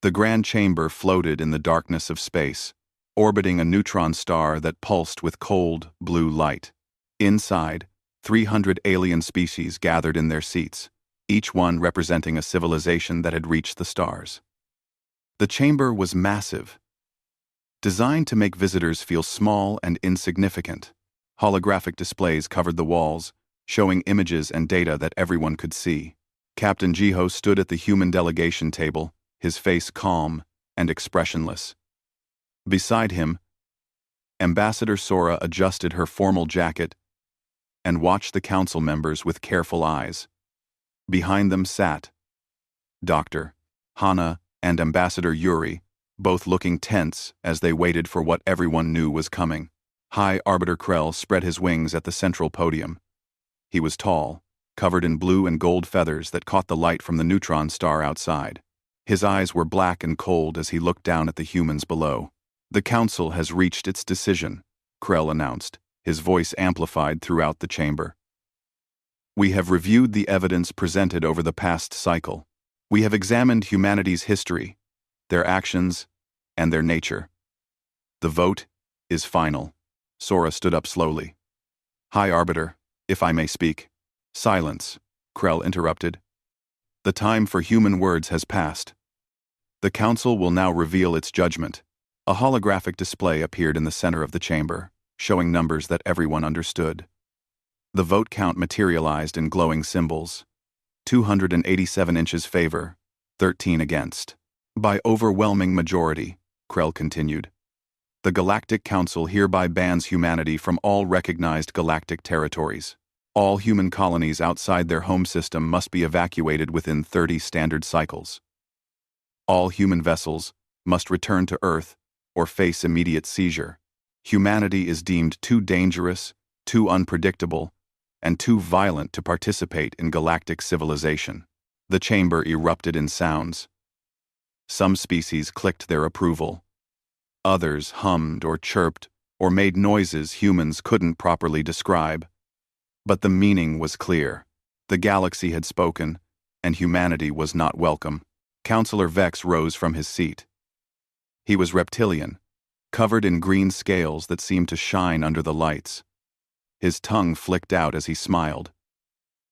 The grand chamber floated in the darkness of space, orbiting a neutron star that pulsed with cold, blue light. Inside, 300 alien species gathered in their seats, each one representing a civilization that had reached the stars. The chamber was massive, designed to make visitors feel small and insignificant. Holographic displays covered the walls, showing images and data that everyone could see. Captain Jiho stood at the human delegation table, his face calm and expressionless. Beside him, Ambassador Sora adjusted her formal jacket and watched the council members with careful eyes. Behind them sat Dr. Hana and Ambassador Yuri, both looking tense as they waited for what everyone knew was coming. High Arbiter Krell spread his wings at the central podium. He was tall, covered in blue and gold feathers that caught the light from the neutron star outside. His eyes were black and cold as he looked down at the humans below. "The council has reached its decision," Krell announced, his voice amplified throughout the chamber. "We have reviewed the evidence presented over the past cycle. We have examined humanity's history, their actions, and their nature. The vote is final." Sora stood up slowly. "High Arbiter, if I may speak." "Silence," Krell interrupted. "The time for human words has passed. The council will now reveal its judgment." A holographic display appeared in the center of the chamber, showing numbers that everyone understood. The vote count materialized in glowing symbols. 287 inches favor, 13 against. "By overwhelming majority," Krell continued, "the Galactic Council hereby bans humanity from all recognized galactic territories. All human colonies outside their home system must be evacuated within 30 standard cycles. All human vessels must return to Earth or face immediate seizure. Humanity is deemed too dangerous, too unpredictable, and too violent to participate in galactic civilization." The chamber erupted in sounds. Some species clicked their approval. Others hummed or chirped or made noises humans couldn't properly describe. But the meaning was clear. The galaxy had spoken, and humanity was not welcome. Counselor Vex rose from his seat. He was reptilian, covered in green scales that seemed to shine under the lights. His tongue flicked out as he smiled,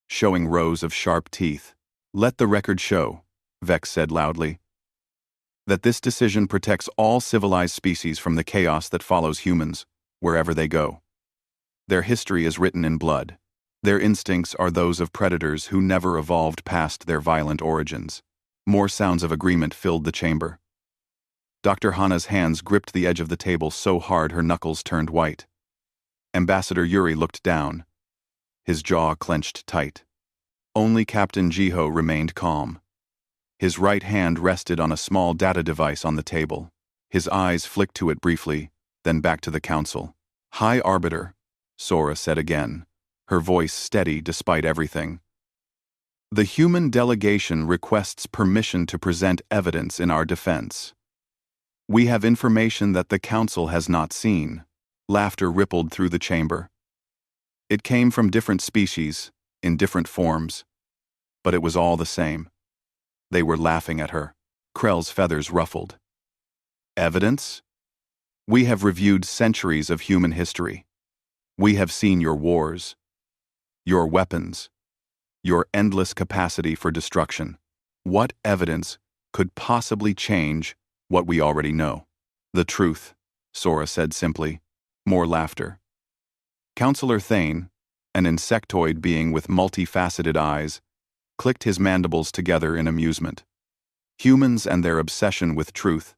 showing rows of sharp teeth. "Let the record show," Vex said loudly, "that this decision protects all civilized species from the chaos that follows humans, wherever they go. Their history is written in blood. Their instincts are those of predators who never evolved past their violent origins." More sounds of agreement filled the chamber. Dr. Hana's hands gripped the edge of the table so hard her knuckles turned white. Ambassador Yuri looked down, his jaw clenched tight. Only Captain Jiho remained calm. His right hand rested on a small data device on the table. His eyes flicked to it briefly, then back to the council. "High Arbiter," Sora said again, her voice steady despite everything. "The human delegation requests permission to present evidence in our defense. We have information that the council has not seen." Laughter rippled through the chamber. It came from different species, in different forms, but it was all the same. They were laughing at her. Krell's feathers ruffled. "Evidence? We have reviewed centuries of human history. We have seen your wars, your weapons, your endless capacity for destruction. What evidence could possibly change what we already know?" "The truth," Sora said simply. More laughter. Counselor Thane, an insectoid being with multifaceted eyes, clicked his mandibles together in amusement. Humans and their obsession with truth.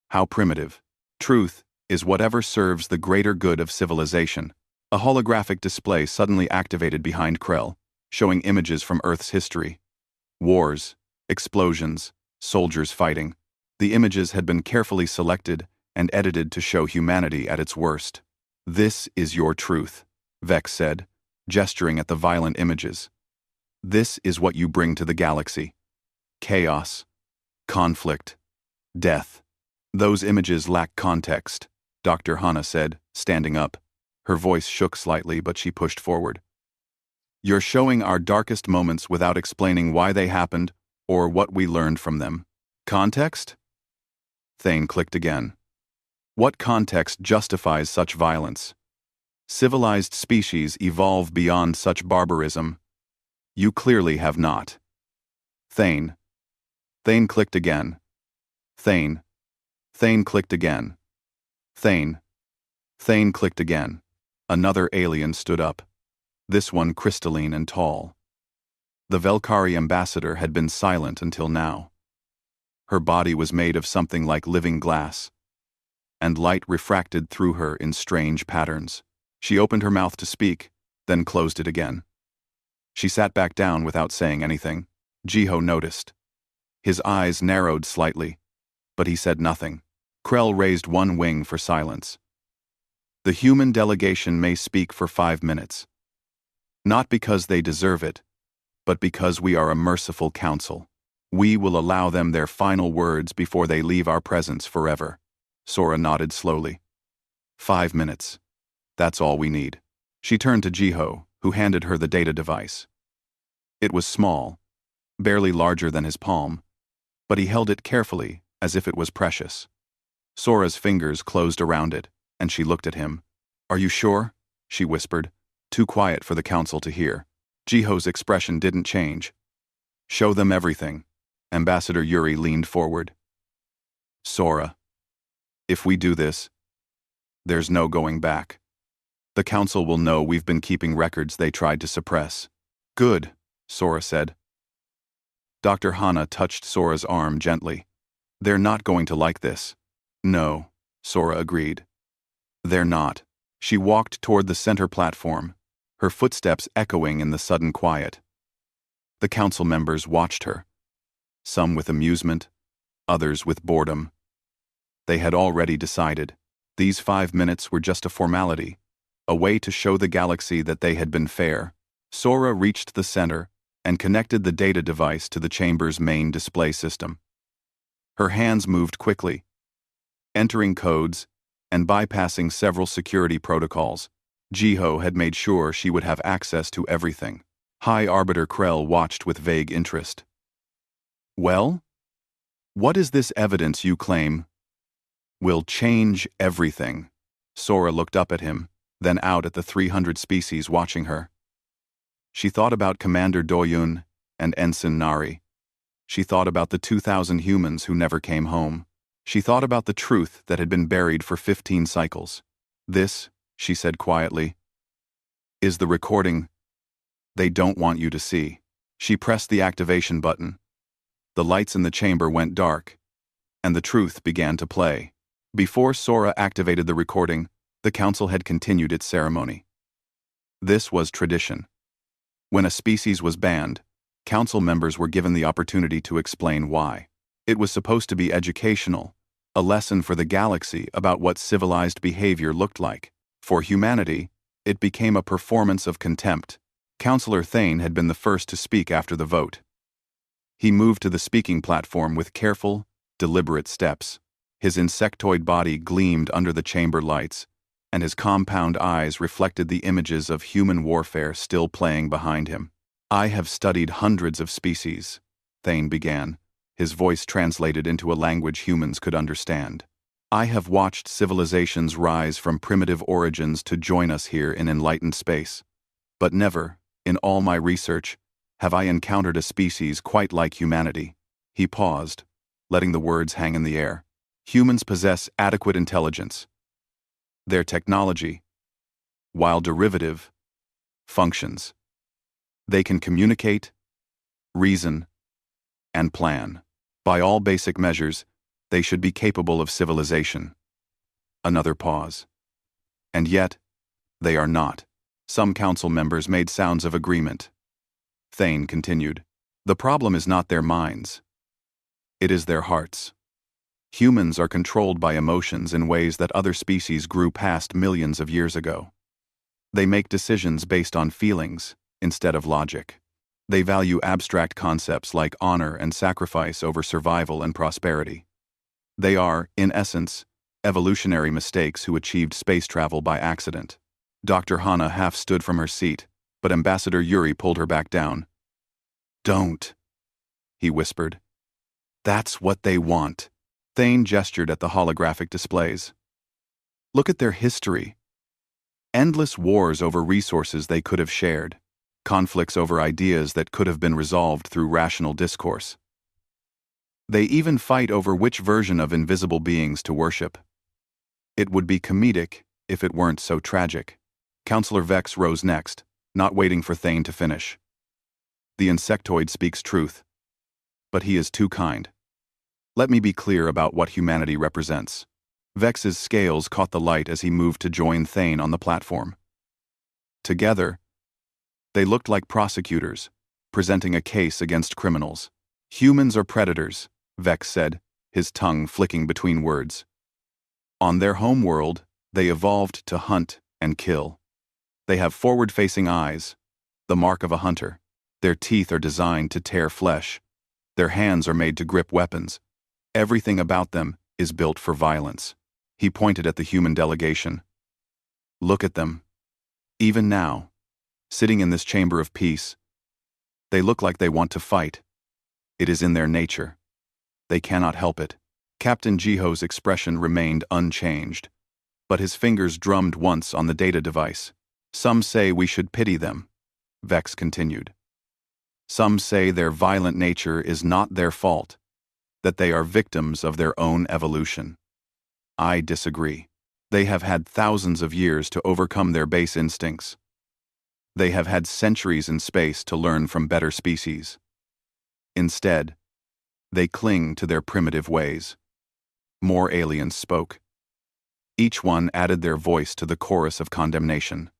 How primitive. Truth is whatever serves the greater good of civilization. A holographic display suddenly activated behind Krell, showing images from Earth's history. Wars, explosions, soldiers fighting. The images had been carefully selected and edited to show humanity at its worst. "This is your truth," Vex said, gesturing at the violent images. "This is what you bring to the galaxy. Chaos, conflict, death." "Those images lack context," Dr. Hana said, standing up. Her voice shook slightly, but she pushed forward. "You're showing our darkest moments without explaining why they happened or what we learned from them. Context? Thane clicked again. What context justifies such violence? Civilized species evolve beyond such barbarism. You clearly have not. Thane. Thane clicked again. Thane. Thane clicked again. Thane. Thane clicked again. Another alien stood up. This one crystalline and tall. The Velkari ambassador had been silent until now. Her body was made of something like living glass, and light refracted through her in strange patterns. She opened her mouth to speak, then closed it again. She sat back down without saying anything. Jiho noticed. His eyes narrowed slightly, but he said nothing. Krell raised one wing for silence. The human delegation may speak for 5 minutes. Not because they deserve it, but because we are a merciful council. We will allow them their final words before they leave our presence forever. Sora nodded slowly. 5 minutes. That's all we need. She turned to Jiho, who handed her the data device. It was small, barely larger than his palm, but he held it carefully as if it was precious. Sora's fingers closed around it, and she looked at him. Are you sure? She whispered, too quiet for the council to hear. Jiho's expression didn't change. Show them everything. Ambassador Yuri leaned forward. Sora. If we do this, there's no going back. The council will know we've been keeping records they tried to suppress. Good, Sora said. Dr. Hana touched Sora's arm gently. They're not going to like this. No, Sora agreed. They're not. She walked toward the center platform, her footsteps echoing in the sudden quiet. The council members watched her, some with amusement, others with boredom. They had already decided. These 5 minutes were just a formality, a way to show the galaxy that they had been fair. Sora reached the center and connected the data device to the chamber's main display system. Her hands moved quickly, entering codes and bypassing several security protocols. Jiho had made sure she would have access to everything. High Arbiter Krell watched with vague interest. Well? What is this evidence you claim will change everything? Sora looked up at him, then out at the 300 species watching her. She thought about Commander Doyun and Ensign Nari. She thought about the 2,000 humans who never came home. She thought about the truth that had been buried for 15 cycles. This, she said quietly, is the recording they don't want you to see. She pressed the activation button. The lights in the chamber went dark, and the truth began to play. Before Sora activated the recording, the council had continued its ceremony. This was tradition. When a species was banned, council members were given the opportunity to explain why. It was supposed to be educational, a lesson for the galaxy about what civilized behavior looked like. For humanity, it became a performance of contempt. Councillor Thane had been the first to speak after the vote. He moved to the speaking platform with careful, deliberate steps. His insectoid body gleamed under the chamber lights, and his compound eyes reflected the images of human warfare still playing behind him. I have studied hundreds of species, Thane began, his voice translated into a language humans could understand. I have watched civilizations rise from primitive origins to join us here in enlightened space. But never, in all my research, have I encountered a species quite like humanity. He paused, letting the words hang in the air. Humans possess adequate intelligence. Their technology, while derivative, functions. They can communicate, reason, and plan. By all basic measures, they should be capable of civilization. Another pause. And yet, they are not. Some council members made sounds of agreement. Thane continued. The problem is not their minds. It is their hearts. Humans are controlled by emotions in ways that other species grew past millions of years ago. They make decisions based on feelings instead of logic. They value abstract concepts like honor and sacrifice over survival and prosperity. They are, in essence, evolutionary mistakes who achieved space travel by accident. Dr. Hana half stood from her seat, but Ambassador Yuri pulled her back down. Don't, he whispered. That's what they want. Thane gestured at the holographic displays. Look at their history. Endless wars over resources they could have shared. Conflicts over ideas that could have been resolved through rational discourse. They even fight over which version of invisible beings to worship. It would be comedic if it weren't so tragic. Counselor Vex rose next, not waiting for Thane to finish. The insectoid speaks truth, but he is too kind. Let me be clear about what humanity represents. Vex's scales caught the light as he moved to join Thane on the platform. Together, they looked like prosecutors, presenting a case against criminals. Humans are predators, Vex said, his tongue flicking between words. On their home world, they evolved to hunt and kill. They have forward-facing eyes, the mark of a hunter. Their teeth are designed to tear flesh. Their hands are made to grip weapons. Everything about them is built for violence. He pointed at the human delegation. Look at them. Even now, sitting in this chamber of peace, they look like they want to fight. It is in their nature. They cannot help it. Captain Jiho's expression remained unchanged, but his fingers drummed once on the data device. Some say we should pity them, Vex continued. Some say their violent nature is not their fault, that they are victims of their own evolution. I disagree. They have had thousands of years to overcome their base instincts. They have had centuries in space to learn from better species. Instead, they cling to their primitive ways. More aliens spoke. Each one added their voice to the chorus of condemnation.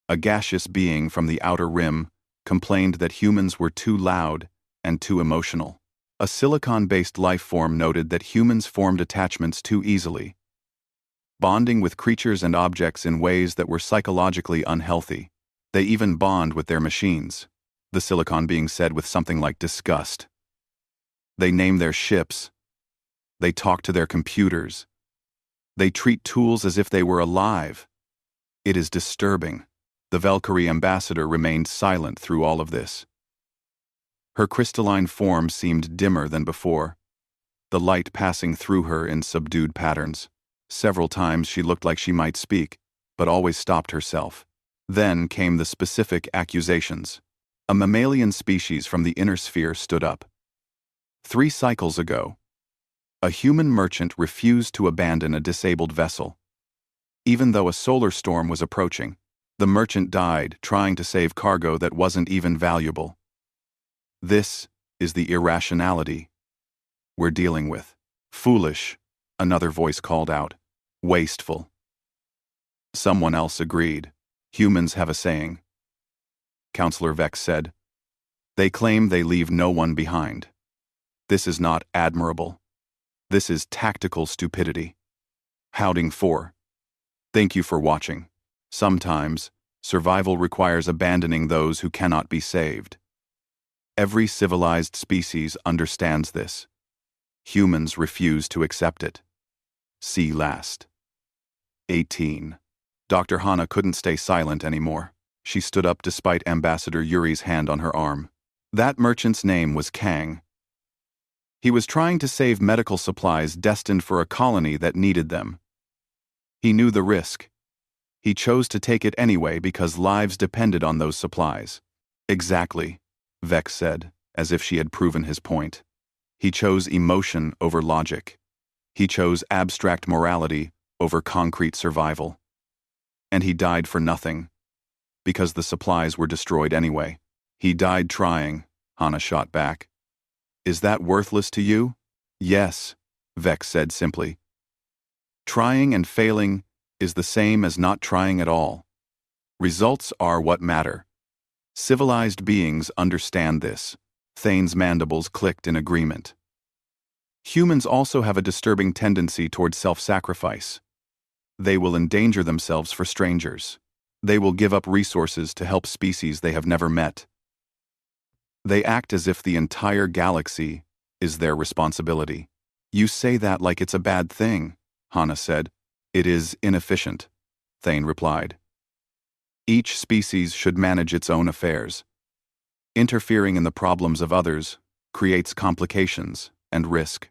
A gaseous being from the outer rim complained that humans were too loud and too emotional. A silicon-based life form noted that humans formed attachments too easily, bonding with creatures and objects in ways that were psychologically unhealthy. They even bond with their machines, the silicon being said with something like disgust. They name their ships. They talk to their computers. They treat tools as if they were alive. It is disturbing. The Valkyrie ambassador remained silent through all of this. Her crystalline form seemed dimmer than before, the light passing through her in subdued patterns. Several times she looked like she might speak, but always stopped herself. Then came the specific accusations. A mammalian species from the inner sphere stood up. 3 cycles ago, a human merchant refused to abandon a disabled vessel. Even though a solar storm was approaching, the merchant died trying to save cargo that wasn't even valuable. This is the irrationality we're dealing with. Foolish, another voice called out. Wasteful. Someone else agreed. Humans have a saying. Counselor Vex said. They claim they leave no one behind. This is not admirable. This is tactical stupidity. Howding 4. Thank you for watching. Sometimes, survival requires abandoning those who cannot be saved. Every civilized species understands this. Humans refuse to accept it. See last. 18. Dr. Hana couldn't stay silent anymore. She stood up despite Ambassador Yuri's hand on her arm. That merchant's name was Kang. He was trying to save medical supplies destined for a colony that needed them. He knew the risk. He chose to take it anyway because lives depended on those supplies. Exactly, Vex said, as if she had proven his point. He chose emotion over logic. He chose abstract morality over concrete survival. And he died for nothing, because the supplies were destroyed anyway. He died trying, Hana shot back. Is that worthless to you? Yes, Vex said simply. Trying and failing is the same as not trying at all. Results are what matter. Civilized beings understand this. Thane's mandibles clicked in agreement. Humans also have a disturbing tendency toward self-sacrifice. They will endanger themselves for strangers. They will give up resources to help species they have never met. They act as if the entire galaxy is their responsibility. You say that like it's a bad thing, Hana said. It is inefficient, Thane replied. Each species should manage its own affairs. Interfering in the problems of others creates complications, and risk.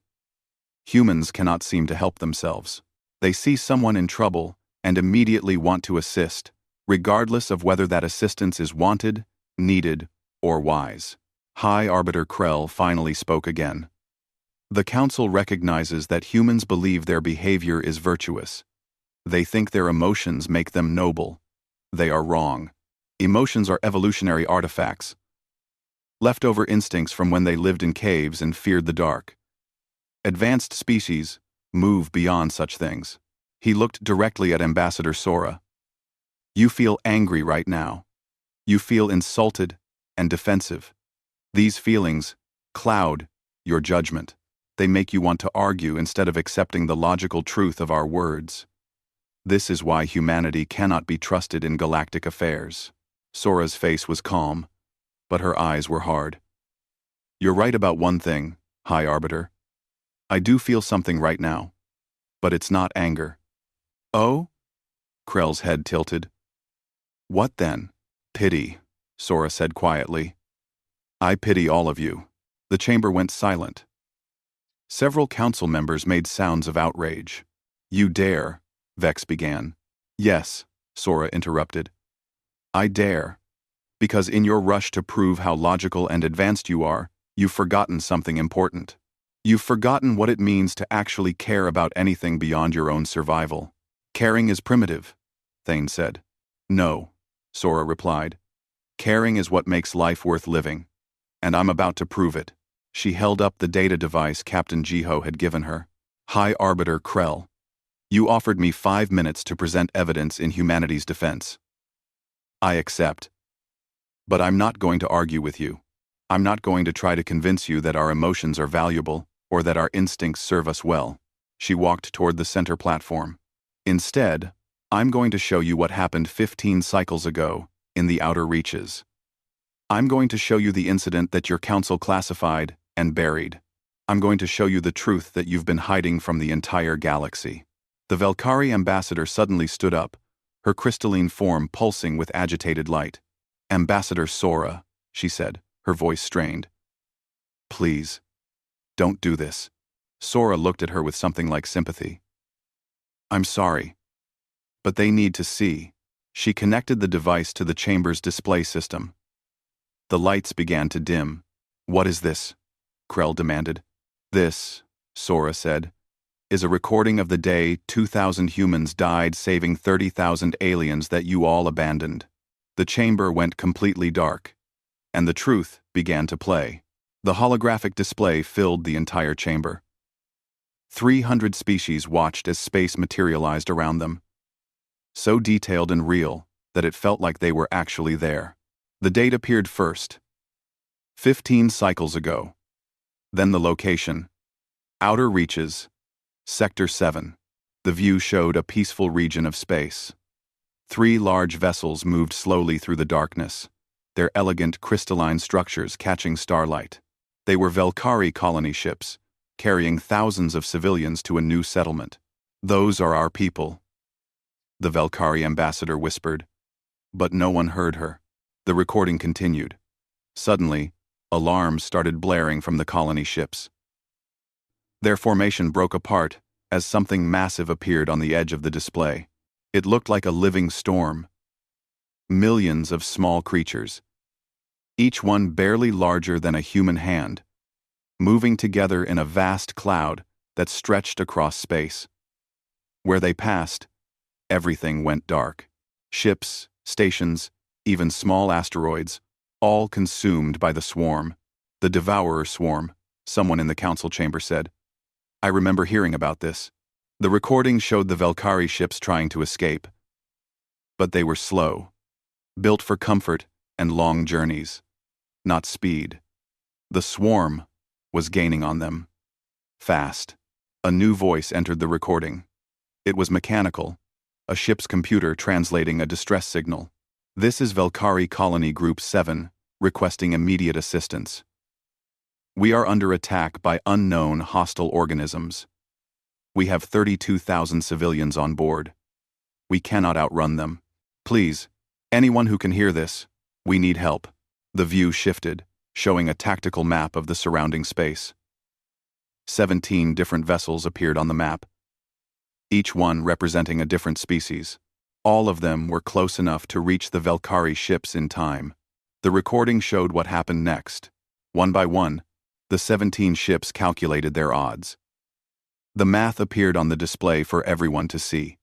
Humans cannot seem to help themselves. They see someone in trouble and immediately want to assist, regardless of whether that assistance is wanted, needed, or wise. High Arbiter Krell finally spoke again. The Council recognizes that humans believe their behavior is virtuous. They think their emotions make them noble. They are wrong. Emotions are evolutionary artifacts, leftover instincts from when they lived in caves and feared the dark. Advanced species move beyond such things. He looked directly at Ambassador Sora. You feel angry right now. You feel insulted and defensive. These feelings cloud your judgment. They make you want to argue instead of accepting the logical truth of our words. This is why humanity cannot be trusted in galactic affairs. Sora's face was calm, but her eyes were hard. You're right about one thing, High Arbiter. I do feel something right now, but it's not anger. Oh? Krell's head tilted. What then? Pity, Sora said quietly. I pity all of you. The chamber went silent. Several council members made sounds of outrage. You dare, Vex began. Yes, Sora interrupted. I dare. Because in your rush to prove how logical and advanced you are, you've forgotten something important. You've forgotten what it means to actually care about anything beyond your own survival. Caring is primitive, Thane said. No, Sora replied. Caring is what makes life worth living. And I'm about to prove it. She held up the data device Captain Jiho had given her. High Arbiter Krell, you offered me 5 minutes to present evidence in humanity's defense. I accept. But I'm not going to argue with you. I'm not going to try to convince you that our emotions are valuable or that our instincts serve us well. She walked toward the center platform. Instead, I'm going to show you what happened 15 cycles ago in the outer reaches. I'm going to show you the incident that your council classified and buried. I'm going to show you the truth that you've been hiding from the entire galaxy. The Velkari ambassador suddenly stood up, her crystalline form pulsing with agitated light. Ambassador Sora, she said, her voice strained. Please, don't do this. Sora looked at her with something like sympathy. I'm sorry, but they need to see. She connected the device to the chamber's display system. The lights began to dim. What is this? Krell demanded. This, Sora said, is a recording of the day 2,000 humans died saving 30,000 aliens that you all abandoned. The chamber went completely dark, and the truth began to play. The holographic display filled the entire chamber. 300 species watched as space materialized around them. So detailed and real that it felt like they were actually there. The date appeared first, 15 cycles ago. Then the location, outer reaches, Sector 7. The view showed a peaceful region of space. 3 large vessels moved slowly through the darkness, their elegant crystalline structures catching starlight. They were Velkari colony ships, carrying thousands of civilians to a new settlement. Those are our people, the Velkari ambassador whispered. But no one heard her. The recording continued. Suddenly, alarms started blaring from the colony ships. Their formation broke apart as something massive appeared on the edge of the display. It looked like a living storm. Millions of small creatures, each one barely larger than a human hand, moving together in a vast cloud that stretched across space. Where they passed, everything went dark. Ships, stations, even small asteroids, all consumed by the swarm. The Devourer swarm, someone in the council chamber said. I remember hearing about this. The recording showed the Velkari ships trying to escape. But they were slow, built for comfort and long journeys, not speed. The swarm was gaining on them. Fast. A new voice entered the recording. It was mechanical, a ship's computer translating a distress signal. This is Velkari Colony Group 7, requesting immediate assistance. We are under attack by unknown hostile organisms. We have 32,000 civilians on board. We cannot outrun them. Please, anyone who can hear this, we need help. The view shifted, showing a tactical map of the surrounding space. 17 different vessels appeared on the map, each one representing a different species. All of them were close enough to reach the Valkyrie ships in time. The recording showed what happened next. One by one, the 17 ships calculated their odds. The math appeared on the display for everyone to see.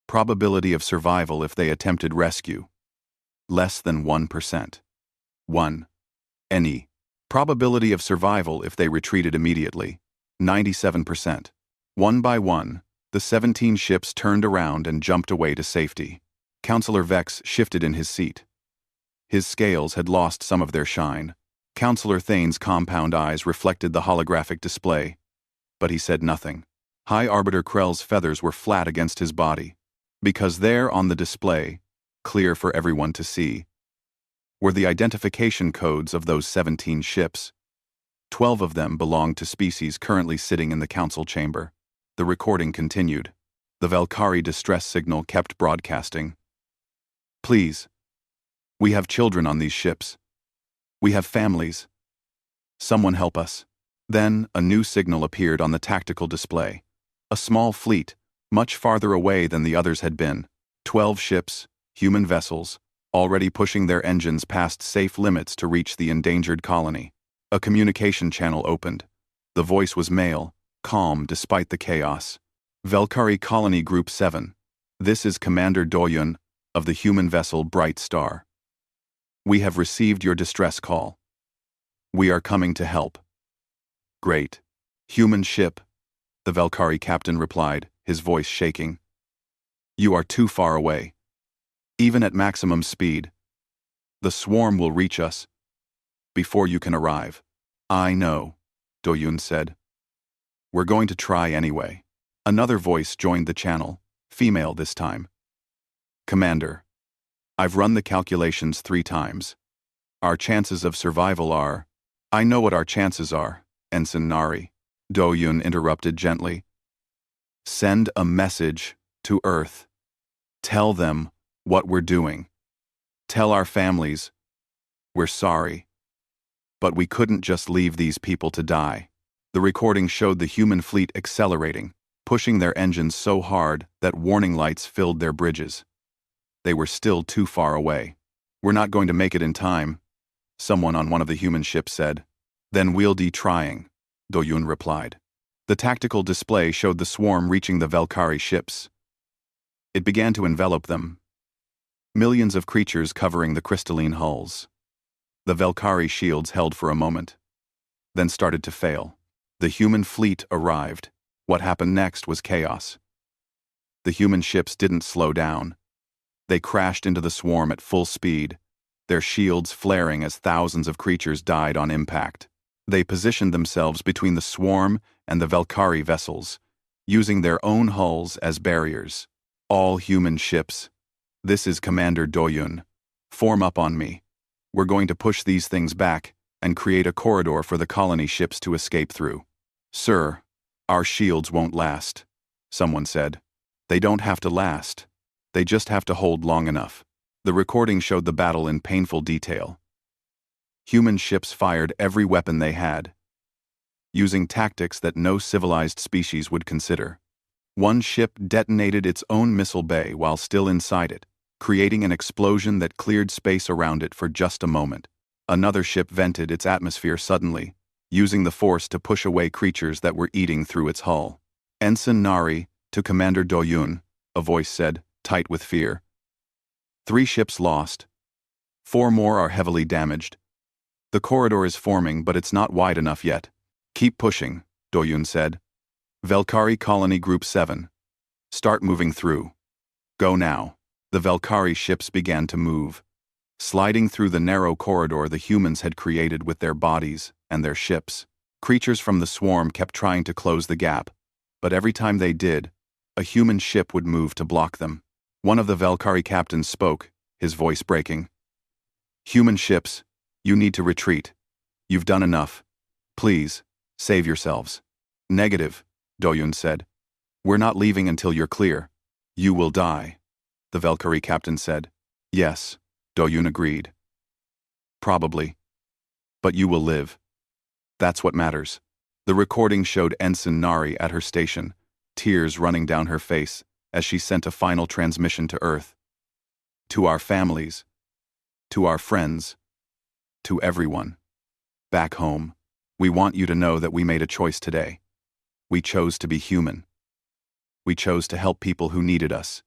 Probability of survival if they attempted rescue: less than 1%. 1. Any. Probability of survival if they retreated immediately: 97%. One by one, the 17 ships turned around and jumped away to safety. Counselor Vex shifted in his seat. His scales had lost some of their shine. Counselor Thane's compound eyes reflected the holographic display, but he said nothing. High Arbiter Krell's feathers were flat against his body, because there on the display, clear for everyone to see, were the identification codes of those 17 ships. 12 of them belonged to species currently sitting in the council chamber. The recording continued. The Valkyrie distress signal kept broadcasting. Please. We have children on these ships. We have families. Someone help us. Then, a new signal appeared on the tactical display. A small fleet, much farther away than the others had been. 12 ships, human vessels, already pushing their engines past safe limits to reach the endangered colony. A communication channel opened. The voice was male, calm despite the chaos. Valkyrie Colony Group 7. This is Commander Doyun of the human vessel Bright Star. We have received your distress call. We are coming to help. Great. Human ship, the Valkyrie captain replied, his voice shaking. You are too far away. Even at maximum speed, the swarm will reach us before you can arrive. I know, Doyun said. We're going to try anyway. Another voice joined the channel, female this time. Commander, I've run the calculations 3 times. Our chances of survival are— I know what our chances are, Ensign Nari, Doyun interrupted gently. Send a message to Earth. Tell them what we're doing. Tell our families we're sorry. But we couldn't just leave these people to die. The recording showed the human fleet accelerating, pushing their engines so hard that warning lights filled their bridges. They were still too far away. We're not going to make it in time, someone on one of the human ships said. Then we'll be trying, Doyun replied. The tactical display showed the swarm reaching the Valkyrie ships. It began to envelop them. Millions of creatures covering the crystalline hulls. The Valkyrie shields held for a moment, then started to fail. The human fleet arrived. What happened next was chaos. The human ships didn't slow down. They crashed into the swarm at full speed, their shields flaring as thousands of creatures died on impact. They positioned themselves between the swarm and the Valkyrie vessels, using their own hulls as barriers. All human ships. This is Commander Doyun. Form up on me. We're going to push these things back and create a corridor for the colony ships to escape through. Sir, our shields won't last, someone said. They don't have to last. They just have to hold long enough. The recording showed the battle in painful detail. Human ships fired every weapon they had, using tactics that no civilized species would consider. One ship detonated its own missile bay while still inside it, creating an explosion that cleared space around it for just a moment. Another ship vented its atmosphere suddenly, using the force to push away creatures that were eating through its hull. Ensign Nari, to Commander Doyun, a voice said, tight with fear. 3 ships lost. 4 more are heavily damaged. The corridor is forming, but it's not wide enough yet. Keep pushing, Doyun said. Valkyrie Colony Group 7. Start moving through. Go now. The Valkyrie ships began to move, sliding through the narrow corridor the humans had created with their bodies and their ships. Creatures from the swarm kept trying to close the gap, but every time they did, a human ship would move to block them. One of the Valkyrie captains spoke, his voice breaking. Human ships, you need to retreat. You've done enough. Please, save yourselves. Negative, Doyun said. We're not leaving until you're clear. You will die, the Valkyrie captain said. Yes, Doyun agreed. Probably. But you will live. That's what matters. The recording showed Ensign Nari at her station, tears running down her face as she sent a final transmission to Earth. To our families, to our friends, to everyone. Back home, we want you to know that we made a choice today. We chose to be human. We chose to help people who needed us,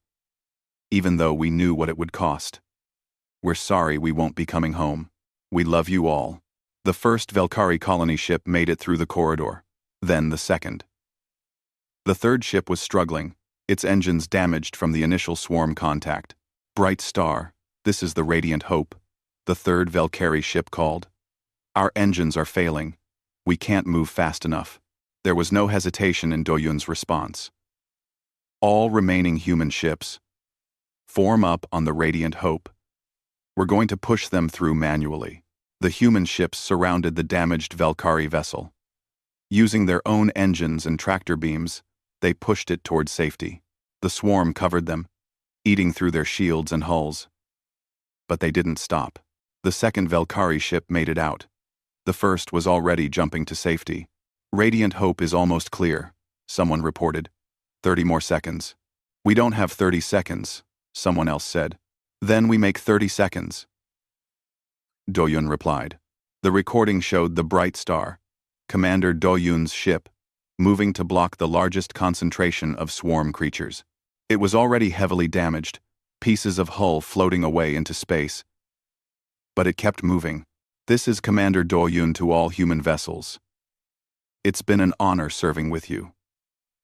even though we knew what it would cost. We're sorry we won't be coming home. We love you all. The first Velkari colony ship made it through the corridor, then the second. The third ship was struggling, its engines damaged from the initial swarm contact. Bright Star, this is the Radiant Hope, the third Velkari ship called. Our engines are failing. We can't move fast enough. There was no hesitation in Doyun's response. All remaining human ships, form up on the Radiant Hope. We're going to push them through manually. The human ships surrounded the damaged Velkari vessel. Using their own engines and tractor beams, they pushed it toward safety. The swarm covered them, eating through their shields and hulls. But they didn't stop. The second Velkari ship made it out. The first was already jumping to safety. Radiant Hope is almost clear, someone reported. 30 more seconds. We don't have 30 seconds, someone else said. Then we make 30 seconds. Doyun replied. The recording showed the Bright Star, Commander Doyun's ship, moving to block the largest concentration of swarm creatures. It was already heavily damaged, pieces of hull floating away into space. But it kept moving. This is Commander Doyun to all human vessels. It's been an honor serving with you.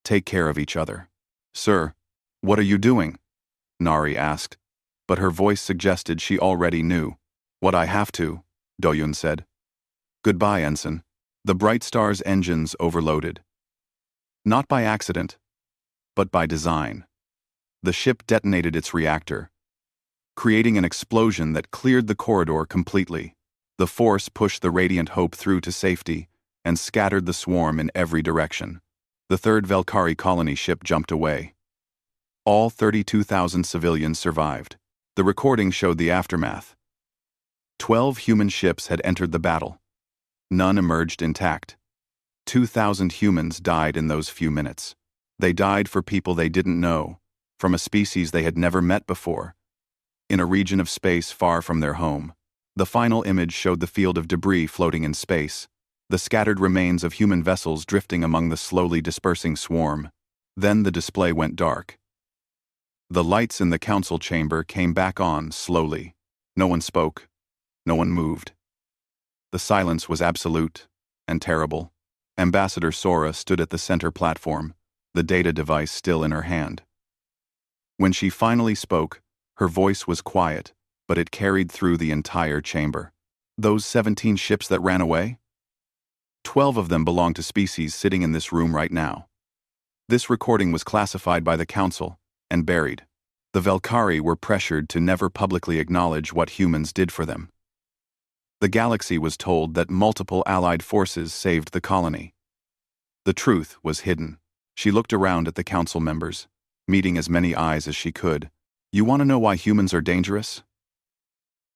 Take care of each other. Sir, what are you doing? Nari asked, but her voice suggested she already knew. What I have to, Doyun said. Goodbye, Ensign. The Bright Star's engines overloaded. Not by accident, but by design. The ship detonated its reactor, creating an explosion that cleared the corridor completely. The force pushed the Radiant Hope through to safety and scattered the swarm in every direction. The third Velkari colony ship jumped away. All 32,000 civilians survived. The recording showed the aftermath. 12 human ships had entered the battle. None emerged intact. 2,000 humans died in those few minutes. They died for people they didn't know, from a species they had never met before, in a region of space far from their home. The final image showed the field of debris floating in space, the scattered remains of human vessels drifting among the slowly dispersing swarm. Then the display went dark. The lights in the council chamber came back on slowly. No one spoke. No one moved. The silence was absolute and terrible. Ambassador Sora stood at the center platform, the data device still in her hand. When she finally spoke, her voice was quiet, but it carried through the entire chamber. Those 17 ships that ran away? 12 of them belong to species sitting in this room right now. This recording was classified by the Council and buried. The Velkari were pressured to never publicly acknowledge what humans did for them. The galaxy was told that multiple Allied forces saved the colony. The truth was hidden. She looked around at the council members, meeting as many eyes as she could. You want to know why humans are dangerous?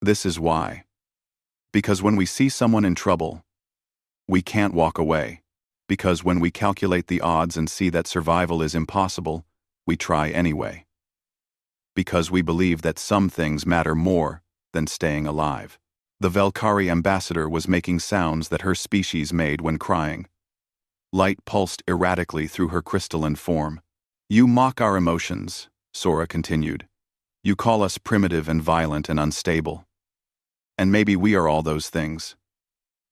This is why. Because when we see someone in trouble, we can't walk away. Because when we calculate the odds and see that survival is impossible, we try anyway. Because we believe that some things matter more than staying alive. The Velkari ambassador was making sounds that her species made when crying. Light pulsed erratically through her crystalline form. You mock our emotions, Sora continued. You call us primitive and violent and unstable. And maybe we are all those things.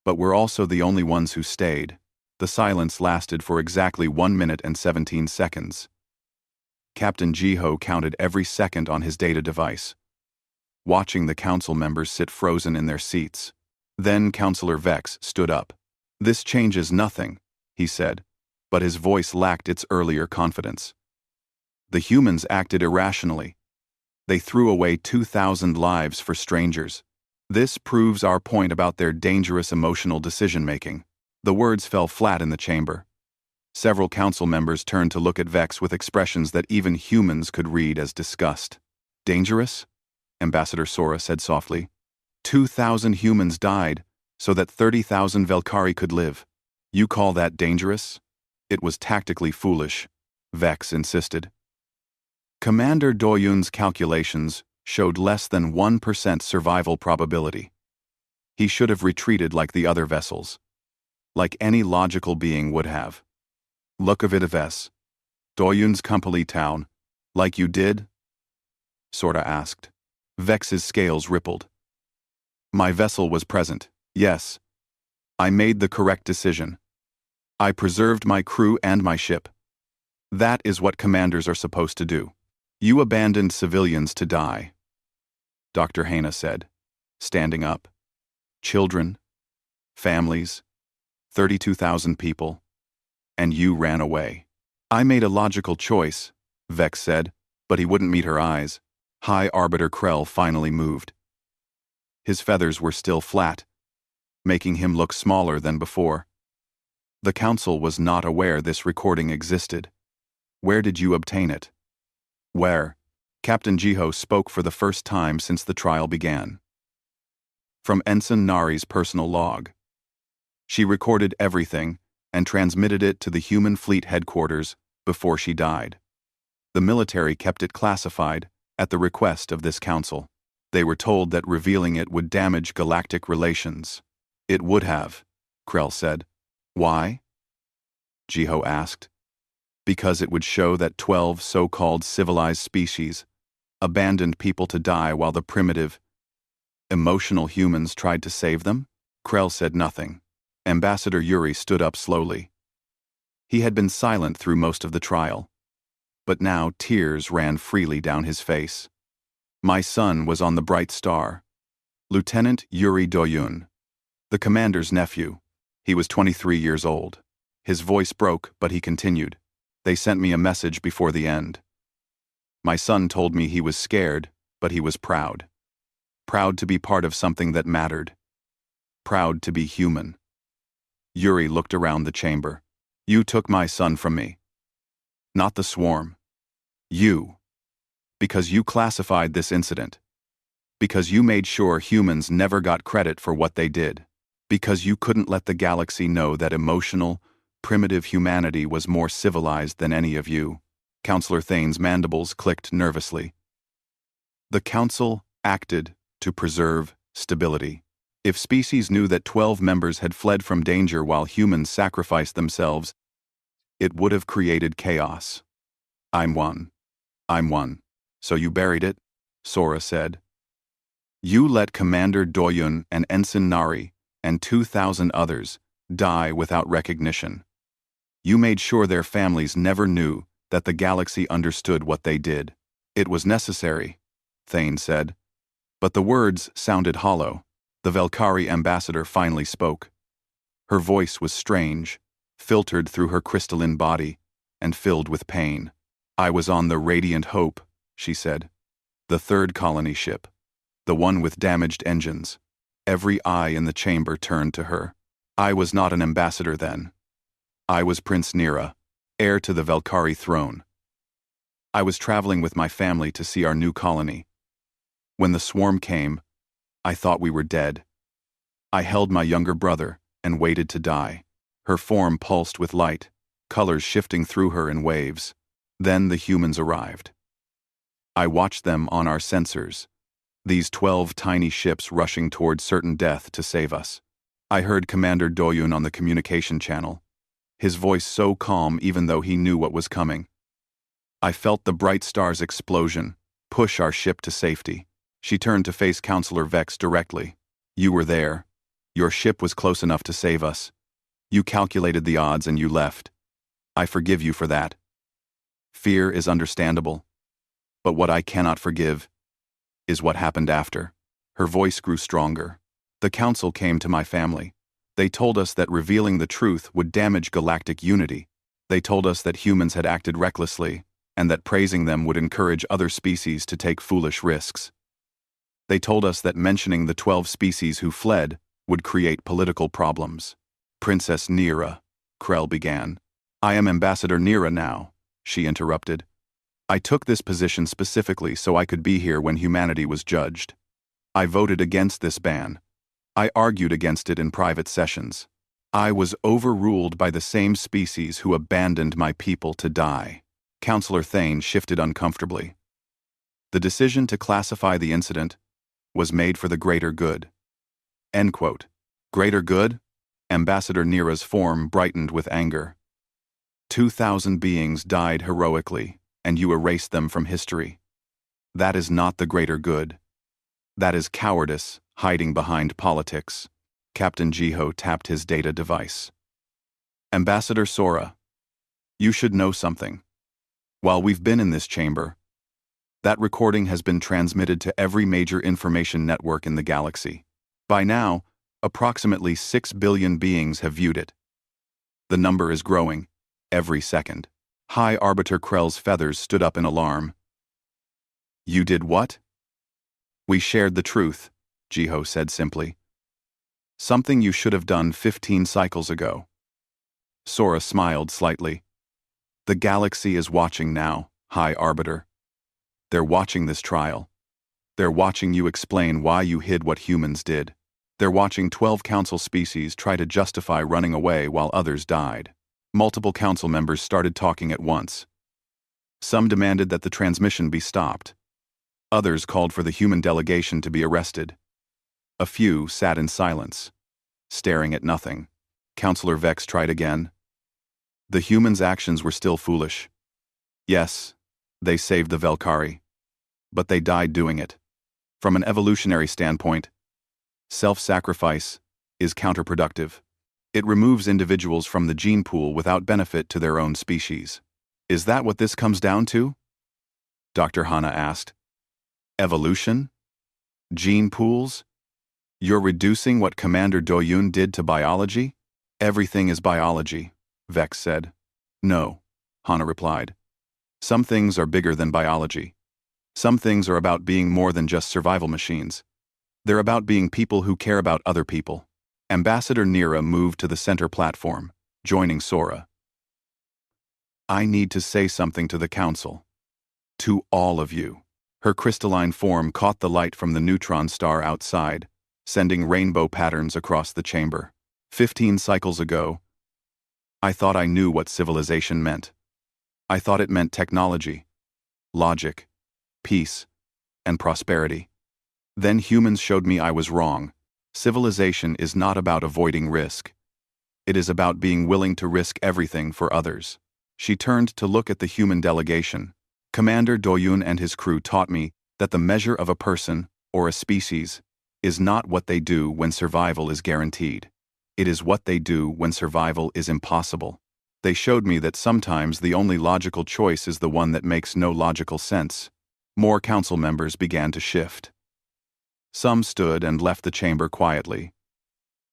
But we're also the only ones who stayed. The silence lasted for exactly 1 minute and 17 seconds. Captain Jiho counted every second on his data device, watching the council members sit frozen in their seats. Then Councillor Vex stood up. This changes nothing, he said, but his voice lacked its earlier confidence. The humans acted irrationally. They threw away 2,000 lives for strangers. This proves our point about their dangerous emotional decision-making. The words fell flat in the chamber. Several council members turned to look at Vex with expressions that even humans could read as disgust. Dangerous? Ambassador Sora said softly. 2,000 humans died so that 30,000 Velkari could live. You call that dangerous? It was tactically foolish, Vex insisted. Commander Doyun's calculations showed less than 1% survival probability. He should have retreated like the other vessels. Like any logical being would have. Look of it of S. Doyun's company town. Like you did? Sorta asked. Vex's scales rippled. My vessel was present, yes. I made the correct decision. I preserved my crew and my ship. That is what commanders are supposed to do. You abandoned civilians to die, Dr. Hana said, standing up. Children, families, 32,000 people, and you ran away. I made a logical choice, Vex said, but he wouldn't meet her eyes. High Arbiter Krell finally moved. His feathers were still flat, making him look smaller than before. The council was not aware this recording existed. Where did you obtain it? Where? Captain Jiho spoke for the first time since the trial began. From Ensign Nari's personal log. She recorded everything and transmitted it to the human fleet headquarters before she died. The military kept it classified at the request of this council. They were told that revealing it would damage galactic relations. It would have, Krell said. Why? Jiho asked. Because it would show that 12 so-called civilized species abandoned people to die while the primitive, emotional humans tried to save them? Krell said nothing. Ambassador Yuri stood up slowly. He had been silent through most of the trial, but now tears ran freely down his face. My son was on the Bright Star. Lieutenant Yuri Doyun, the commander's nephew. He was 23 years old. His voice broke, but he continued. They sent me a message before the end. My son told me he was scared, but he was proud. Proud to be part of something that mattered. Proud to be human. Yuri looked around the chamber. You took my son from me. Not the swarm. You. Because you classified this incident. Because you made sure humans never got credit for what they did. Because you couldn't let the galaxy know that emotional, primitive humanity was more civilized than any of you. Counselor Thane's mandibles clicked nervously. The council acted to preserve stability. If species knew that 12 members had fled from danger while humans sacrificed themselves, it would have created chaos. I'm one. So you buried it? Sora said. You let Commander Doyun and Ensign Nari and 2,000 others die without recognition. You made sure their families never knew that the galaxy understood what they did. It was necessary, Thane said. But the words sounded hollow. The Velkari ambassador finally spoke. Her voice was strange, filtered through her crystalline body, and filled with pain. I was on the Radiant Hope, she said. The third colony ship. The one with damaged engines. Every eye in the chamber turned to her. I was not an ambassador then. I was Prince Nira, heir to the Velkari throne. I was traveling with my family to see our new colony. When the swarm came, I thought we were dead. I held my younger brother and waited to die. Her form pulsed with light, colors shifting through her in waves. Then the humans arrived. I watched them on our sensors, these 12 tiny ships rushing toward certain death to save us. I heard Commander Doyun on the communication channel, his voice so calm even though he knew what was coming. I felt the Bright Star's explosion push our ship to safety. She turned to face Counselor Vex directly. You were there. Your ship was close enough to save us. You calculated the odds and you left. I forgive you for that. Fear is understandable. But what I cannot forgive is what happened after. Her voice grew stronger. The council came to my family. They told us that revealing the truth would damage galactic unity. They told us that humans had acted recklessly, and that praising them would encourage other species to take foolish risks. They told us that mentioning the 12 species who fled would create political problems. Princess Nira, Krell began. I am Ambassador Nira now, she interrupted. I took this position specifically so I could be here when humanity was judged. I voted against this ban. I argued against it in private sessions. I was overruled by the same species who abandoned my people to die. Counselor Thane shifted uncomfortably. The decision to classify the incident was made for the greater good. End quote. Greater good? Ambassador Nira's form brightened with anger. 2,000 beings died heroically, and you erased them from history. That is not the greater good. That is cowardice hiding behind politics. Captain Jiho tapped his data device. Ambassador Sora, you should know something. While we've been in this chamber, that recording has been transmitted to every major information network in the galaxy. By now, approximately 6 billion beings have viewed it. The number is growing, every second. High Arbiter Krell's feathers stood up in alarm. You did what? We shared the truth, Jiho said simply. Something you should have done 15 cycles ago. Sora smiled slightly. The galaxy is watching now, High Arbiter. They're watching this trial. They're watching you explain why you hid what humans did. They're watching 12 council species try to justify running away while others died. Multiple council members started talking at once. Some demanded that the transmission be stopped. Others called for the human delegation to be arrested. A few sat in silence, staring at nothing. Counselor Vex tried again. The humans' actions were still foolish. Yes, they saved the Velkari, but they died doing it. From an evolutionary standpoint, self-sacrifice is counterproductive. It removes individuals from the gene pool without benefit to their own species. Is that what this comes down to? Dr. Hana asked. Evolution? Gene pools? You're reducing what Commander Doyun did to biology? Everything is biology, Vex said. No, Hana replied. Some things are bigger than biology. Some things are about being more than just survival machines. They're about being people who care about other people. Ambassador Nira moved to the center platform, joining Sora. I need to say something to the Council. To all of you. Her crystalline form caught the light from the neutron star outside, sending rainbow patterns across the chamber. 15 cycles ago, I thought I knew what civilization meant. I thought it meant technology, logic, peace, and prosperity. Then humans showed me I was wrong. Civilization is not about avoiding risk. It is about being willing to risk everything for others. She turned to look at the human delegation. Commander Doyun and his crew taught me that the measure of a person, or a species, is not what they do when survival is guaranteed. It is what they do when survival is impossible. They showed me that sometimes the only logical choice is the one that makes no logical sense. More council members began to shift. Some stood and left the chamber quietly.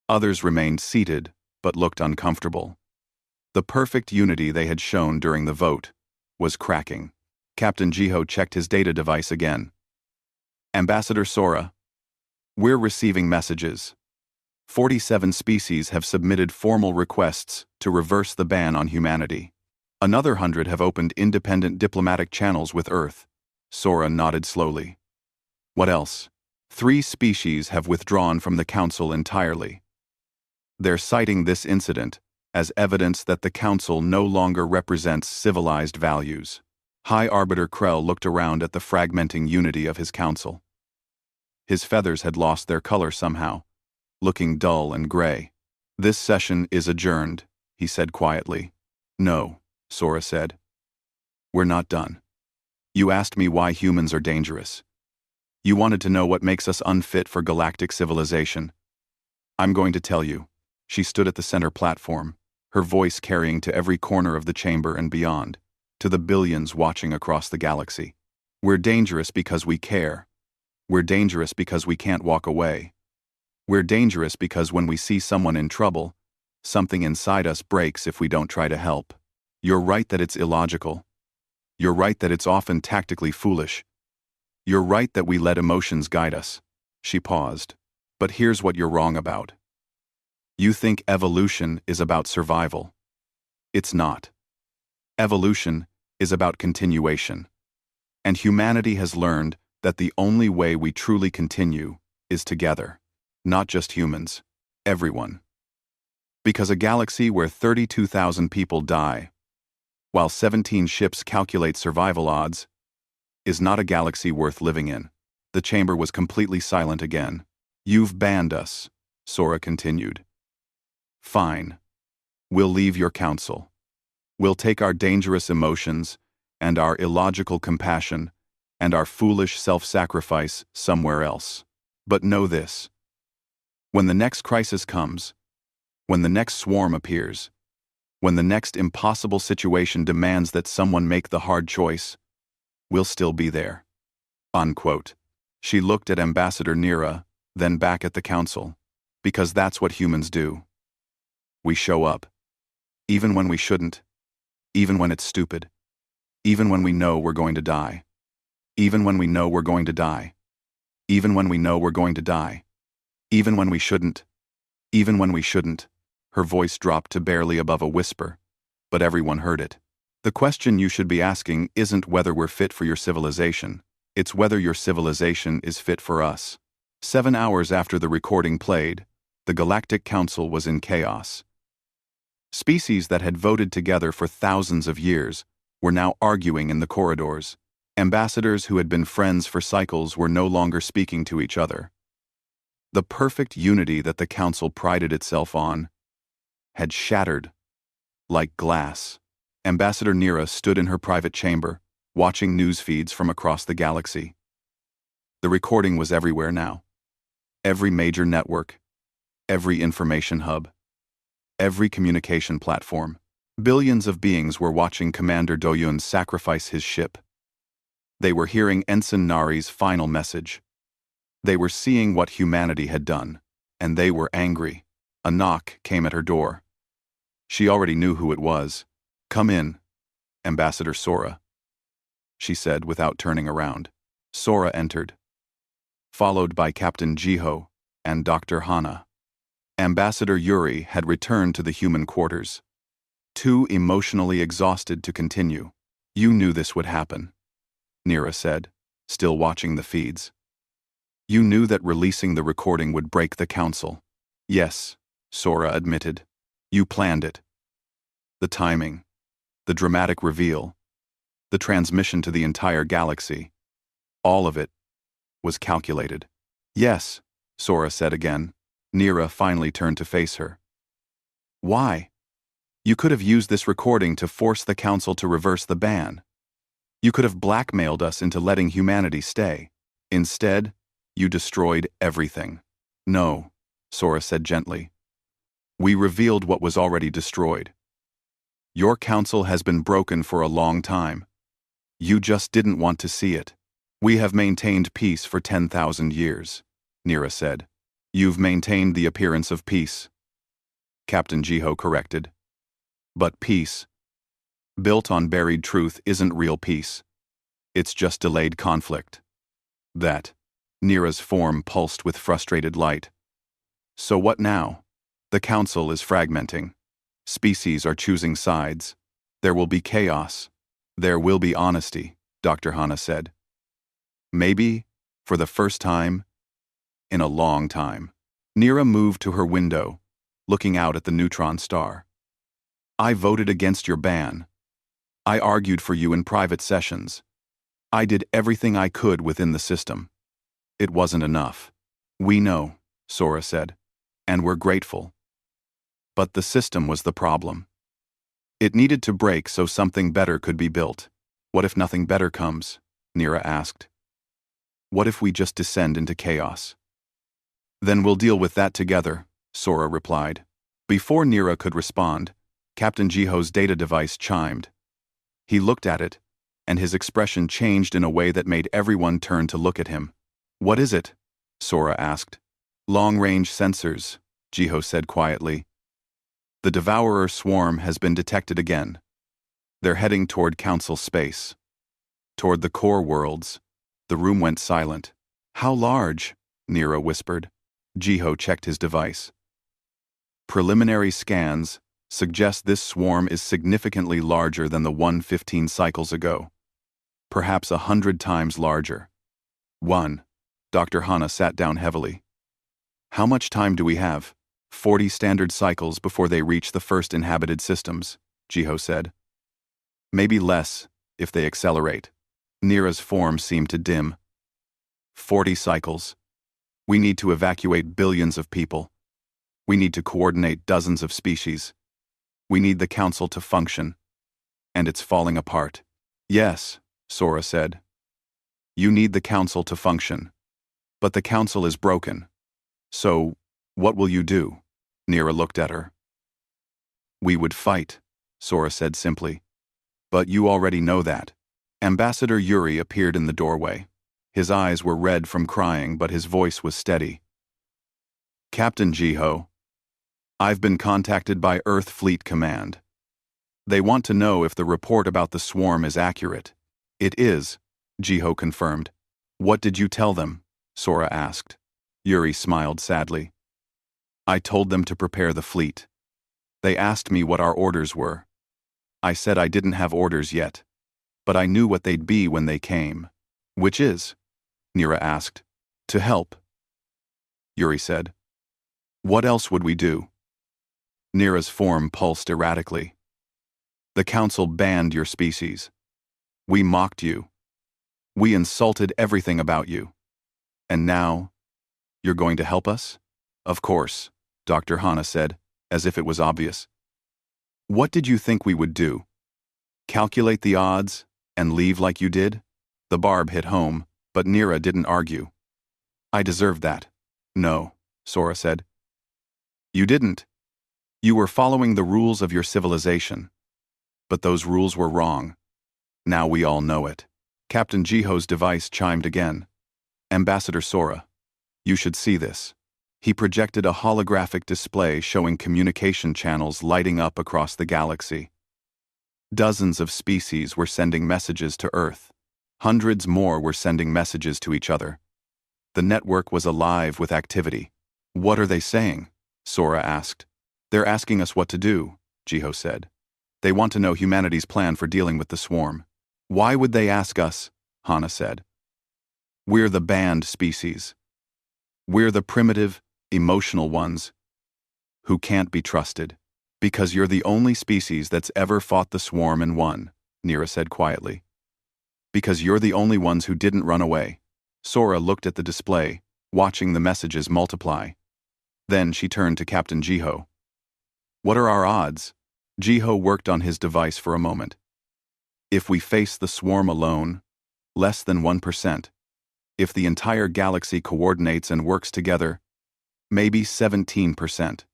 Others remained seated, but looked uncomfortable. The perfect unity they had shown during the vote was cracking. Captain Jiho checked his data device again. Ambassador Sora, we're receiving messages. 47 species have submitted formal requests to reverse the ban on humanity. Another 100 have opened independent diplomatic channels with Earth. Sora nodded slowly. What else? 3 species have withdrawn from the Council entirely. They're citing this incident as evidence that the Council no longer represents civilized values. High Arbiter Krell looked around at the fragmenting unity of his council. His feathers had lost their color somehow, looking dull and gray. This session is adjourned, he said quietly. No, Sora said. We're not done. You asked me why humans are dangerous. You wanted to know what makes us unfit for galactic civilization. I'm going to tell you. She stood at the center platform, her voice carrying to every corner of the chamber and beyond, to the billions watching across the galaxy. We're dangerous because we care. We're dangerous because we can't walk away. We're dangerous because when we see someone in trouble, something inside us breaks if we don't try to help. You're right that it's illogical. You're right that it's often tactically foolish. You're right that we let emotions guide us. She paused. But here's what you're wrong about. You think evolution is about survival. It's not. Evolution is about continuation. And humanity has learned that the only way we truly continue is together. Not just humans. Everyone. Because a galaxy where 32,000 people die, while 17 ships calculate survival odds, is not a galaxy worth living in. The chamber was completely silent again. You've banned us, Sora continued. Fine. We'll leave your council. We'll take our dangerous emotions and our illogical compassion and our foolish self-sacrifice somewhere else. But know this. When the next crisis comes, when the next swarm appears, when the next impossible situation demands that someone make the hard choice, we'll still be there. Unquote. She looked at Ambassador Nira, then back at the council. Because that's what humans do. We show up. Even when we shouldn't. Even when it's stupid. Even when we know we're going to die. Even when we know we're going to die. Even when we know we're going to die. Even when we shouldn't. Even when we shouldn't. Her voice dropped to barely above a whisper, but everyone heard it. The question you should be asking isn't whether we're fit for your civilization. It's whether your civilization is fit for us. 7 hours after the recording played, the Galactic Council was in chaos. Species that had voted together for thousands of years were now arguing in the corridors. Ambassadors who had been friends for cycles were no longer speaking to each other. The perfect unity that the Council prided itself on had shattered like glass. Ambassador Nira stood in her private chamber, watching news feeds from across the galaxy. The recording was everywhere now. Every major network, every information hub, every communication platform. Billions of beings were watching Commander Doyun sacrifice his ship. They were hearing Ensign Nari's final message. They were seeing what humanity had done, and they were angry. A knock came at her door. She already knew who it was. Come in, Ambassador Sora, she said without turning around. Sora entered, followed by Captain Jiho and Dr. Hana. Ambassador Yuri had returned to the human quarters, too emotionally exhausted to continue. You knew this would happen, Nira said, still watching the feeds. You knew that releasing the recording would break the council. Yes, Sora admitted. You planned it. The timing, the dramatic reveal, the transmission to the entire galaxy, all of it was calculated. Yes, Sora said again. Nira finally turned to face her. Why? You could have used this recording to force the council to reverse the ban. You could have blackmailed us into letting humanity stay. Instead, you destroyed everything. No, Sora said gently. We revealed what was already destroyed. Your council has been broken for a long time. You just didn't want to see it. We have maintained peace for 10,000 years, Nira said. You've maintained the appearance of peace, Captain Jiho corrected. But peace, built on buried truth, isn't real peace. It's just delayed conflict. That, Nira's form pulsed with frustrated light. So what now? The council is fragmenting. Species are choosing sides. There will be chaos. There will be honesty, Dr. Hana said. Maybe, for the first time, in a long time. Nira moved to her window, looking out at the neutron star. I voted against your ban. I argued for you in private sessions. I did everything I could within the system. It wasn't enough. We know, Sora said, and we're grateful. But the system was the problem. It needed to break so something better could be built. What if nothing better comes? Nira asked. What if we just descend into chaos? Then we'll deal with that together, Sora replied. Before Nira could respond, Captain Jiho's data device chimed. He looked at it, and his expression changed in a way that made everyone turn to look at him. What is it? Sora asked. Long-range sensors, Jiho said quietly. The Devourer swarm has been detected again. They're heading toward Council space. Toward the core worlds. The room went silent. How large? Nira whispered. Jiho checked his device. Preliminary scans suggest this swarm is significantly larger than the one 15 cycles ago. Perhaps 100 times larger. 1. Dr. Hana sat down heavily. How much time do we have? 40 standard cycles before they reach the first inhabited systems, Jiho said. Maybe less, if they accelerate. Nira's form seemed to dim. 40 cycles. We need to evacuate billions of people. We need to coordinate dozens of species. We need the council to function. And it's falling apart. Yes, Sora said. You need the council to function. But the council is broken. So, what will you do? Nira looked at her. We would fight, Sora said simply. But you already know that. Ambassador Yuri appeared in the doorway. His eyes were red from crying, but his voice was steady. Captain Jiho, I've been contacted by Earth Fleet Command. They want to know if the report about the swarm is accurate. It is, Jiho confirmed. What did you tell them? Sora asked. Yuri smiled sadly. I told them to prepare the fleet. They asked me what our orders were. I said I didn't have orders yet, but I knew what they'd be when they came. Which is? Nira asked. To help. Yuri said. What else would we do? Nira's form pulsed erratically. The council banned your species. We mocked you. We insulted everything about you. And now, you're going to help us? Of course, Dr. Hana said, as if it was obvious. What did you think we would do? Calculate the odds and leave like you did? The barb hit home, but Nira didn't argue. I deserved that. No, Sora said. You didn't. You were following the rules of your civilization. But those rules were wrong. Now we all know it. Captain Jiho's device chimed again. Ambassador Sora, you should see this. He projected a holographic display showing communication channels lighting up across the galaxy. Dozens of species were sending messages to Earth. Hundreds more were sending messages to each other. The network was alive with activity. What are they saying? Sora asked. They're asking us what to do, Jiho said. They want to know humanity's plan for dealing with the swarm. Why would they ask us? Hana said. We're the banned species. We're the primitive, emotional ones who can't be trusted. Because you're the only species that's ever fought the swarm and won, Nira said quietly. Because you're the only ones who didn't run away. Sora looked at the display, watching the messages multiply. Then she turned to Captain Jiho. What are our odds? Jiho worked on his device for a moment. If we face the swarm alone, less than 1%. If the entire galaxy coordinates and works together, maybe 17%.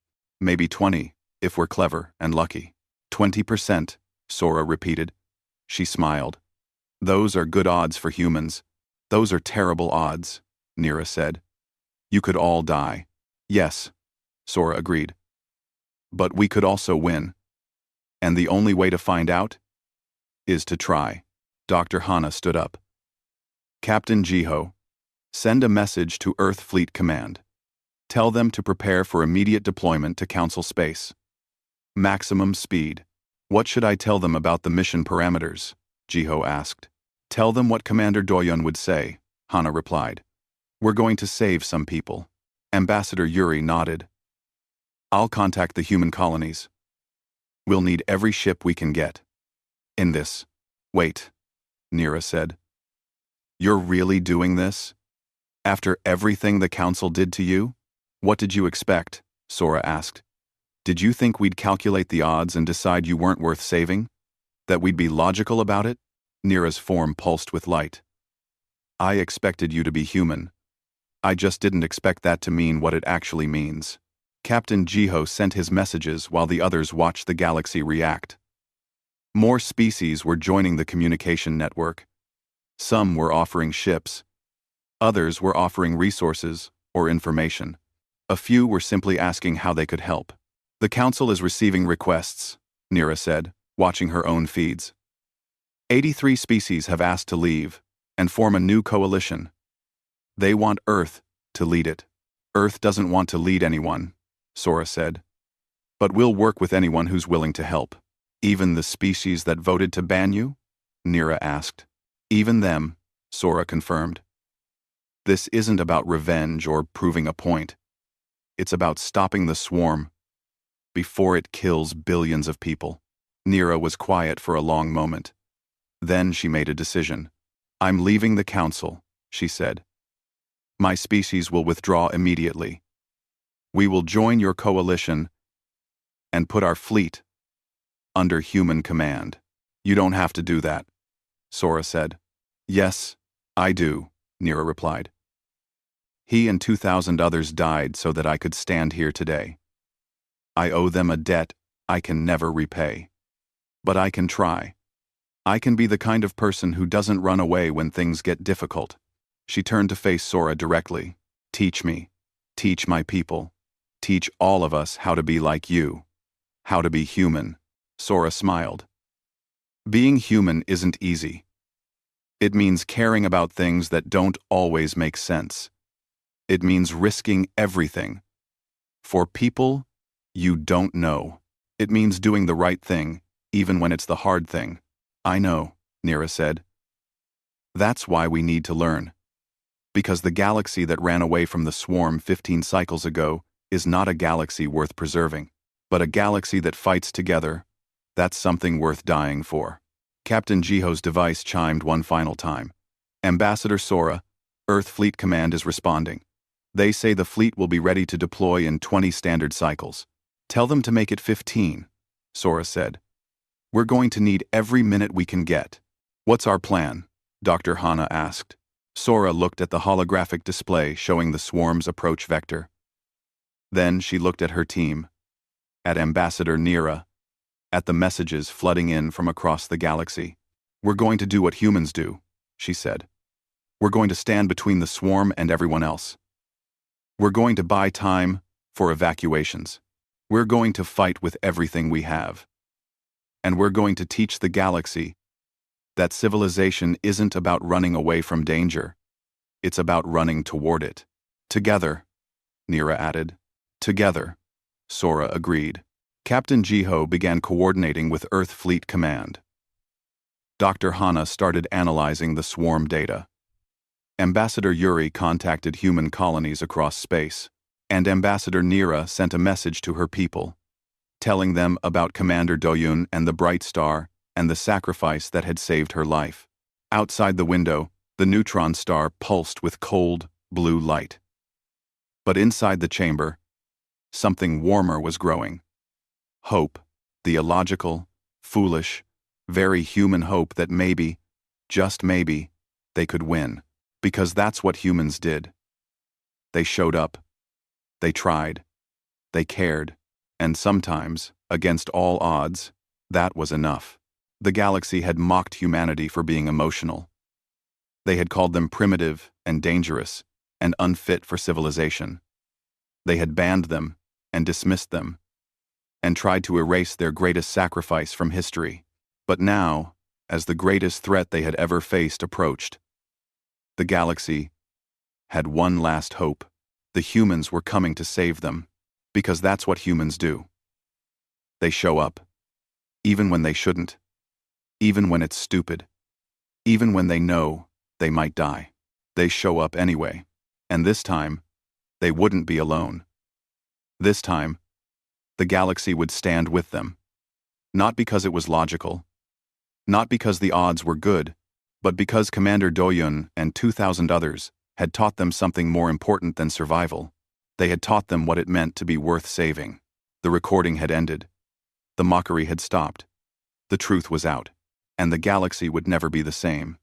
Maybe 20%, if we're clever and lucky. 20%, Sora repeated. She smiled. Those are good odds for humans. Those are terrible odds, Nira said. You could all die. Yes, Sora agreed. But we could also win. And the only way to find out is to try. Dr. Hana stood up. Captain Jiho, send a message to Earth Fleet Command. Tell them to prepare for immediate deployment to Council space. Maximum speed. What should I tell them about the mission parameters? Jiho asked. Tell them what Commander Doyon would say, Hana replied. We're going to save some people. Ambassador Yuri nodded. I'll contact the human colonies. We'll need every ship we can get. In this. Wait, Nira said. You're really doing this? After everything the Council did to you? What did you expect? Sora asked. Did you think we'd calculate the odds and decide you weren't worth saving? That we'd be logical about it? Nira's form pulsed with light. I expected you to be human. I just didn't expect that to mean what it actually means. Captain Jiho sent his messages while the others watched the galaxy react. More species were joining the communication network. Some were offering ships. Others were offering resources or information. A few were simply asking how they could help. The Council is receiving requests, Nira said, watching her own feeds. 83 species have asked to leave and form a new coalition. They want Earth to lead it. Earth doesn't want to lead anyone, Sora said. But we'll work with anyone who's willing to help. Even the species that voted to ban you? Nira asked. Even them, Sora confirmed. This isn't about revenge or proving a point. It's about stopping the swarm before it kills billions of people. Nira was quiet for a long moment. Then she made a decision. I'm leaving the council, she said. My species will withdraw immediately. We will join your coalition and put our fleet under human command. You don't have to do that, Sora said. Yes, I do, Nira replied. He and 2,000 others died so that I could stand here today. I owe them a debt I can never repay. But I can try. I can be the kind of person who doesn't run away when things get difficult. She turned to face Sora directly. Teach me. Teach my people. Teach all of us how to be like you. How to be human. Sora smiled. Being human isn't easy. It means caring about things that don't always make sense. It means risking everything. For people you don't know. It means doing the right thing, even when it's the hard thing. I know, Nira said. That's why we need to learn. Because the galaxy that ran away from the swarm 15 cycles ago is not a galaxy worth preserving, but a galaxy that fights together. That's something worth dying for. Captain Jiho's device chimed one final time. Ambassador Sora, Earth Fleet Command is responding. They say the fleet will be ready to deploy in 20 standard cycles. Tell them to make it 15, Sora said. We're going to need every minute we can get. What's our plan? Dr. Hana asked. Sora looked at the holographic display showing the swarm's approach vector. Then she looked at her team, at Ambassador Nira, at the messages flooding in from across the galaxy. We're going to do what humans do, she said. We're going to stand between the swarm and everyone else. We're going to buy time for evacuations. We're going to fight with everything we have. And we're going to teach the galaxy that civilization isn't about running away from danger. It's about running toward it. Together, Nira added. Together, Sora agreed. Captain Jiho began coordinating with Earth Fleet Command. Dr. Hana started analyzing the swarm data. Ambassador Yuri contacted human colonies across space, and Ambassador Nira sent a message to her people, telling them about Commander Doyun and the Bright Star and the sacrifice that had saved her life. Outside the window, the neutron star pulsed with cold, blue light. But inside the chamber, something warmer was growing. Hope, the illogical, foolish, very human hope that maybe, just maybe, they could win. Because that's what humans did. They showed up. They tried. They cared. And sometimes, against all odds, that was enough. The galaxy had mocked humanity for being emotional. They had called them primitive and dangerous and unfit for civilization. They had banned them and dismissed them and tried to erase their greatest sacrifice from history. But now, as the greatest threat they had ever faced approached, the galaxy had one last hope. The humans were coming to save them, because that's what humans do. They show up, even when they shouldn't, even when it's stupid, even when they know they might die. They show up anyway, and this time, they wouldn't be alone. This time, the galaxy would stand with them. Not because it was logical, not because the odds were good, but because Commander Doyun and 2,000 others had taught them something more important than survival. They had taught them what it meant to be worth saving. The recording had ended. The mockery had stopped. The truth was out, and the galaxy would never be the same.